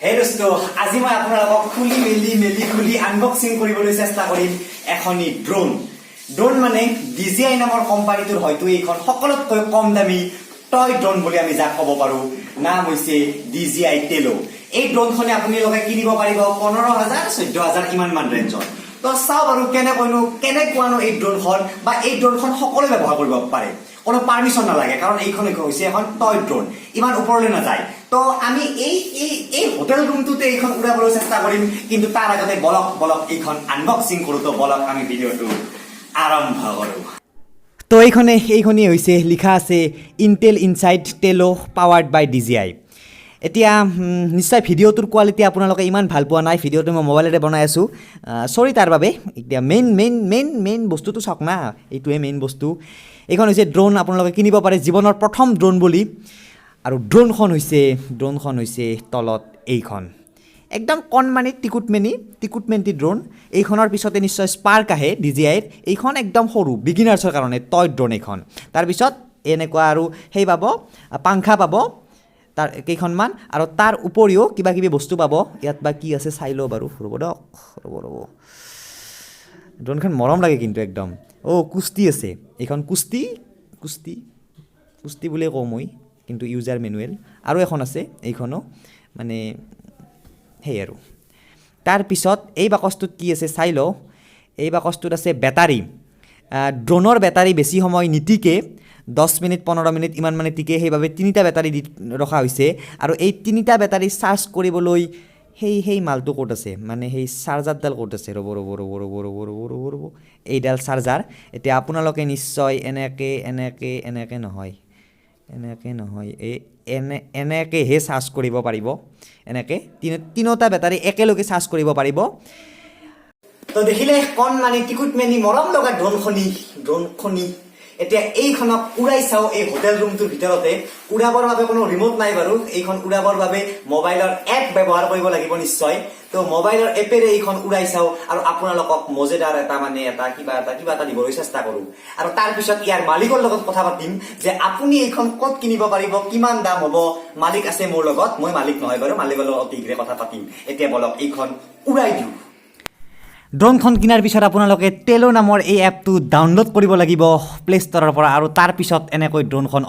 Hey dosto, আজি মই আপোনালোকক খুলি মেলি আনবক্সিং কৰিবলৈ চেষ্টা কৰিম এখনি ড্ৰোন। ড্ৰোন মানে DJI নামৰ কোম্পানীটোৰ হয়তো এইখন সকলোতকৈ কম দামী টয় ড্ৰোন বুলি আমি যাক ক'ব পাৰো। নাম হৈছে DJI tello। এই ড্ৰোনখনে আপুনি লগে কিনিব পাৰিব 15,000 14,000 ইমান মান ৰেঞ্জৰ। তো চাও বাৰু কেনেকুৱানো এই ড্ৰোনখন বা এই ড্ৰোনখন সকলোৱে ব্যৱহাৰ কৰিব পাৰে। কোনো পারমিশন না লাগে কারণ এইখন হইছে এখন টয় ড্রোন ইমান উপরলে না যায় তো আমি এই হোটেল রুমটোতে এইখন উড়াবলৈ চেষ্টা কৰিম কিন্তু তাৰ আগতে বলক এইখন আনবক্সিং কৰো তো বলক আমি ভিডিওটো আৰম্ভ কৰো তো এইখনি হৈছে লিখা আছে ইন্টেল ইনসাইড টেলো পাৱাৰ্ড বাই DJI এতিয়া নিশ্চয় ভিডিওটোৰ কোৱালিটি আপোনালোকে ইমান ভাল পোৱা নাই ভিডিওটো মই মোবাইলতে বনাই আছো সৰি তাৰ বাবে এতিয়া মেইন বস্তুটো চাওক না এইটোৱে মেইন বস্তু এইখন হৈছে ড্ৰোন আপোনালোকে কিনিব পাৰে জীৱনৰ প্ৰথম ড্ৰোন বুলি আৰু ড্ৰোনখন হৈছে তলত এইখন একদম কনমানি টিকুটমেন্টি ড্ৰোন এইখনৰ পিছতে নিশ্চয় স্পাৰ্ক আহে DJI এইখন একদম সৰু বিগিনাৰ্ছৰ কাৰণে টয় ড্ৰোন এইখন তাৰ পিছত এনেকুৱা আৰু হেই পাব পাংখা পাব তাৰ কেইখনমান আৰু তাৰ উপৰিও কিবা কিবি বস্তু পাব ইয়াত বা কি আছে চাই লও বাৰু ৰব ড্ৰোনখন মৰম লাগে কিন্তু একদম কুস্তি আছে এইখন কুস্তি বুলিয়ে কওঁ মই কিন্তু ইউজাৰ মেনুৱেল আৰু এখন আছে এইখনো মানে হেই আৰু তাৰ পিছত এই বাকচটোত কি আছে চাই লও এই বাকচটোত আছে বেটাৰী ড্ৰোনৰ বেটাৰী বেছি সময় নিটিকে 10 মিনিট 15 মিনিট ইমান মানে টিকে সেইভাবে তিনিটা বেটাৰী ৰখা হৈছে আৰু এই তিনিটা বেটাৰী চাৰ্জ কৰিবলৈ হেই মালটো ক'ত আছে মানে হেই চাৰ্জাৰডাল ক'ত আছে ৰব এইডাল চাৰ্জাৰ এতিয়া আপোনালোকে নিশ্চয় এনেকে নহয় এনেকে হে চাৰ্জ কৰিব পাৰিব এনেকে তিনিটা বেটাৰী একেলগে চাৰ্জ কৰিব পাৰিব তো দেখিলে কোন মানে টিকুটমেনি মৰম লগা ড্ৰোনখনি এতিয়া এইখনক উৰাই চাও এই হোটেল ৰুমটোৰ ভিতৰতে উৰাবৰ বাবে কোনো ৰিমোট নাই বাৰু এইখন উৰাবৰ বাবে মোবাইলৰ এপ ব্যৱহাৰ কৰিব লাগিব নিশ্চয় তো মোবাইলৰ এপেৰে এইখন উৰাই চাও আৰু আপোনালোকক মজেদাৰ এটা কিবা এটা দিবলৈ চেষ্টা কৰো আৰু তাৰ পিছত ইয়াৰ মালিকৰ লগত কথা পাতিম যে আপুনি এইখন ক'ত কিনিব পাৰিব কিমান দাম হ'ব মালিক আছে মোৰ লগত মই মালিক নহয় বাৰু মালিকৰ লগত অতিগ্ৰে কথা পাতিম এতিয়া বলক এইখন উৰাই দিও ড্ৰোনখন কিনাৰ পিছত আপোনালোকে টেলো নামৰ এই এপটো ডাউনলোড কৰিব লাগিব প্লে ষ্টৰৰ পৰা আৰু তাৰ পিছত এনেকৈ ড্ৰোনখন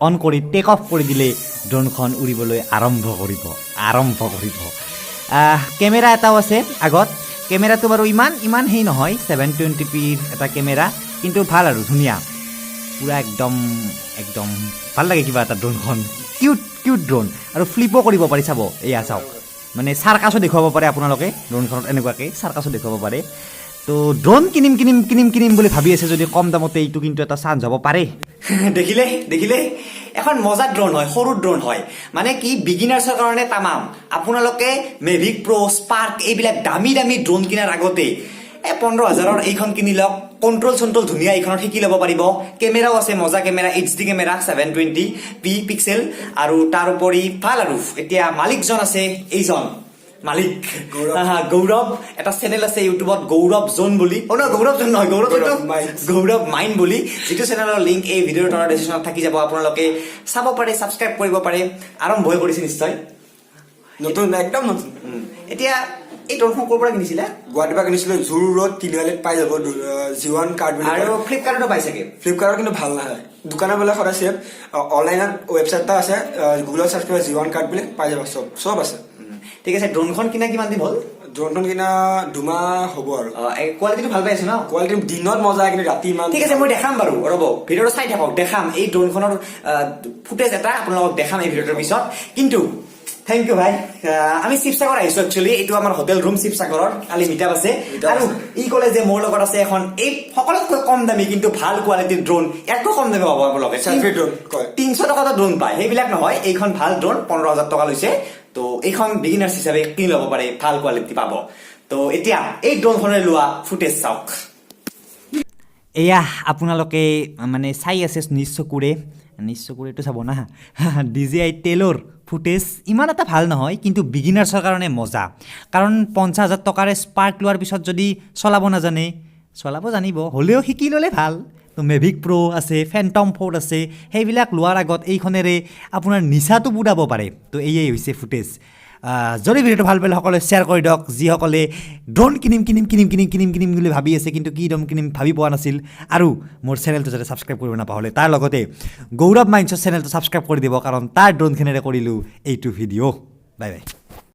অন কৰি টেক অফ কৰি দিলে ড্ৰোনখন উৰিবলৈ আৰম্ভ কৰিব কেমেৰা এটাও আছে আগত কেমেৰাটো বাৰু ইমান হেই নহয় 720p এটা কেমেৰা কিন্তু ভাল আৰু ধুনীয়া পুৰা একদম ভাল লাগে কিবা এটা ড্ৰোনখন কিউট ড্ৰোন আৰু ফ্লিপো কৰিব পাৰি চাব এয়া চাওক মানে সাৰ্কাসও দেখাব পাৰে আপোনালোকে ড্ৰোনখনত এনেকুৱাকে সাৰ্কাসও দেখাব পাৰে তো ড্ৰোন কিনিম বুলি ভাবি আছে যদি কম দামতে এইটো কিন্তু এটা চান্স হ'ব পাৰে দেখিলে এখন মজা ড্ৰোন হয় সৰু ড্ৰোন হয় মানে কি বিগিনাৰ্ছৰ কাৰণে তামাম আপোনালোকে মেভিক প্ৰ স্পাৰ্ক এইবিলাক দামী ড্ৰোন কিনাৰ আগতে 15,000ৰ এইখন কিনি লওক কন্ট্ৰোল ধুনীয়া এইখনত শিকি ল'ব পাৰিব কেমেৰাও আছে মজা camera HD camera 720p pixel আৰু তাৰ উপৰি ভাল আৰু এতিয়া মালিকজন আছে এইজন মালিক গৌৰৱ এটা চেনেল আছে ইউটিউবত গৌৰৱ জোন বুলি গৌৰৱ জোন নহয় গৌৰৱ মাইন বুলি যিটো চেনেলৰ লিংক এই ভিডিঅ'ৰ তলৰ ডেসক্ৰিপচনত থাকি যাব আপোনালোকে চাব পাৰে সাবস্ক্ৰাইব কৰিব পাৰে আৰম্ভ কৰিছে নিশ্চয় একদম নতুন এতিয়া এই ড্ৰোনখন ক'ৰ পৰা কিনিছিলা গুৱাহাটীৰ পৰা কিনিছিলো জুৰু ৰোড তিনিআলিত পাই যাব জীৱান কাৰ্ড আৰু ফ্লিপকাৰ্টতো পাই চাগে ফ্লিপকাৰ্টত কিন্তু ভাল নহয় দোকানৰ বোলে সদায় চেফ অনলাইনত ৱেবছাইট এটা আছে গুগলত চাৰ্চ কৰিলে জীৱান কাৰ্ড বুলি পাই যাব চব আছে ঠিক আছে ড্ৰোনখন কিনা কিমান দিন হ'ল ড্ৰোনখন কিনা 2 মাহ হ'ব আৰু কোৱালিটিটো ভাল পাই আছে ন কোৱালিটি দিনত মজা কিন্তু ৰাতি ইমান ঠিক আছে মই দেখাম বাৰু ৰ'ব ভিডিঅ'টো চাই থাকক দেখাম এই ড্ৰোনখনৰ ফুটেজ এটা আপোনালোকক দেখাম এই ভিডিঅ'টোৰ পিছত কিন্তু থ্যাংক ইউ ভাই আমি শিৱসাগৰ আহিছো একচুয়ালি এইটো আমাৰ হোটেল ৰুম শিৱসাগৰৰ কালি মিটাপ আছে আৰু ই কলে যে মোৰ লগত আছে এখন এই সকলোতকৈ কম দামী কিন্তু ভাল কোৱালিটিৰ ড্ৰোন একো কম দামী পাব আপোনালোকে সেলফি ড্ৰোন 300 টকাত ড্ৰোন পায় সেইবিলাক নহয় এইখন ভাল ড্ৰোন 15,000 টকা লৈছে তো এইখন বিগিনাৰ্ছ হিচাপে কিনি ল'ব পাৰে ভাল কোৱালিটি পাব তো এতিয়া এই ড্ৰোনখনে লোৱা ফুটেজ চাওক এয়া আপোনালোকে মানে চাই আছে নিশ্চয়কৈ চাব না DJI টেলোৰ ফুটেজ ইমান এটা ভাল নহয় কিন্তু বিগিনাৰ্ছৰ কাৰণে মজা কাৰণ 50,000 টকাৰে স্পাৰ্ক লোৱাৰ পিছত যদি চলাব নাজানে চলাব জানিব হ'লেও শিকি ল'লে ভাল তো মেভিক প্ৰ আছে ফেণ্টম 4 আছে সেইবিলাক লোৱাৰ আগত এইখনেৰে আপোনাৰ নিচাটো বুডাব পাৰে তো এইয়ে হৈছে ফুটেজ যদি ভিডিঅ'টো ভাল পালে সকলোৱে শ্বেয়াৰ কৰি দিয়ক যিসকলে ড্ৰোন কিনিম বুলি ভাবি আছে কিন্তু কি ড্ৰোন কিনিম ভাবি পোৱা নাছিল আৰু মোৰ চেনেলটো যাতে ছাবস্ক্ৰাইব কৰিব নাপাহৰে তাৰ লগতে গৌৰৱ মাইণ্ডছৰ চেনেলটো ছাবস্ক্ৰাইব কৰি দিব কাৰণ তাৰ ড্ৰোন কিনেৰে কৰিলোঁ এইটো ভিডিঅ' বাই বাই